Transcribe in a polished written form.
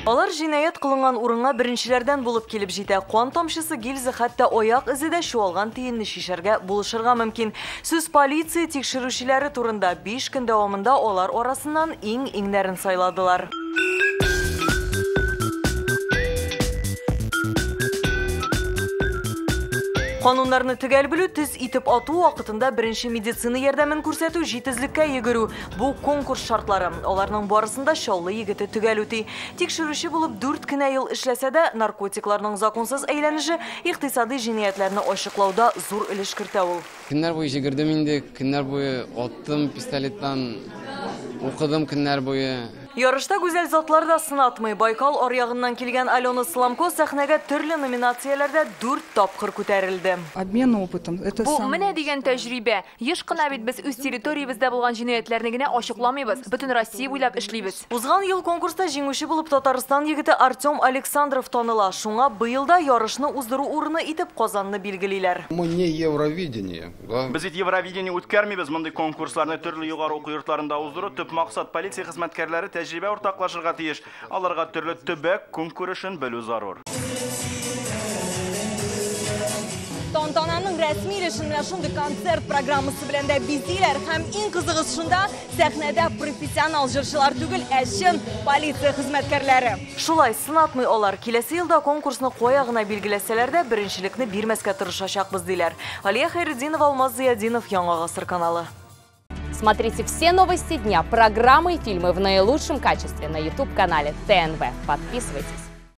Алар җинаять кылынган урынга беренчеләрдән булып килеп җитә. Кан тамчысы, гильза, хәтта аяк изе дә чуалган тиенне шишәргә булышырга мөмкин. Сүз полиция тикшерүчеләре турында 5 көн дәвамында алар арасыннан иң-иңнәрен сайладылар. Кануннарны төгәл белү, тез итеп ату вакытында беренче медицина ярдәмен күрсәтү, җитезлеккә йөгерү. Бу конкурс шартлары. Аларның барысында чаллы егете төгәл үти. Тикшерүче булып 4 кенә ел эшләсә дә, наркотикларның законсыз әйләнеше икътисади җинаятларны ачыклауда зур өлеш кертә ул. Көннәр буе җигердем инде, көннәр буе аттым пистолеттан, укыдым көннәр буе. Ярышта гүзәл затлар да сынатмый. Байкал аръягыннан килгән Алена Сламко сәхнәгә төрле номинацияләрдә 4 тапкыр күтәрелде. Обмен опытом. Бу менә дигән тәҗрибә. Еш кына бит без үз территориябездә булган җинаятьләрне генә ачыкламыйбыз. Бөтен Россия буйлап эшлибез. Узган ел конкурста җиңүче булып Татарстан егете Артем Александров таныла. Шуңа быелда ярышны уздыру урыны итеп Казанны билгелиләр. Мы не Евровидение, да? Без Евровидение үткәрмибез, мондый конкурсларны төрле югары уку йортларында уздыру. Төп максат полиция хезмәткәрләре тәҗрибә уртаклашырга тиеш. Аларга төрле төбәк көнкүрешен белү зарур. Тантананың рәсми өлешен менә шундый концерт программасы белән дә бизиләр һәм иң кызыгысы шунда, сәхнәдә профессионал җырчылар түгел, ә чын полиция хезмәткәрләре. Шулай сынатмый алар. Киләсе елда конкурсны кая гына билгеләсәләр дә беренчелекне бирмәскә тырышачакбыз диләр. Алия Хайретдинова, Алмаз Зиядинов, Яңа Гасыр каналы. Смотрите все новости дня, программы и фильмы в наилучшем качестве на YouTube-канале ТНВ. Подписывайтесь.